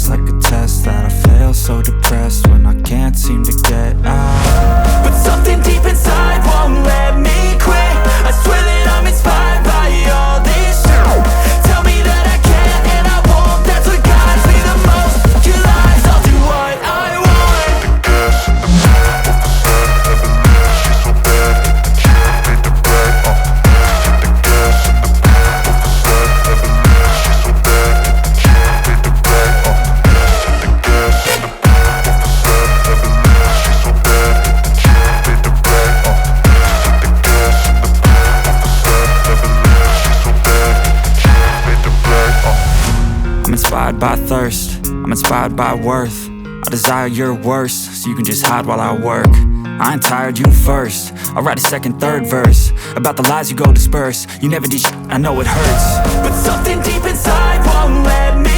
feels like a test that I fail, so depressed when I can't seem to get out. But something deep inside won't let me quit. I swear that I'm inspired by all this shit. Tell me that I can't and I won't. That's what guides me the most. Your lies, I'll do what I want. Gas in the middle of the sun, never leave. She's so bad, can't beat the brag. The gas in the middle of the sun, never leave. She's so bad, can't beat the brag. The gas in the middle of the sun, never leave. She's so bad, can't beat the brag. The gas in the middle of the sun, never leave. She's so bad, can't beat the brag. I'm inspired by thirst, I'm inspired by worth. I desire your worst, so you can just hide while I work. I ain't tired, you first. I'll write a second, third verse about the lies you go disperse. You never did shit, I know it hurts. But something deep inside won't let me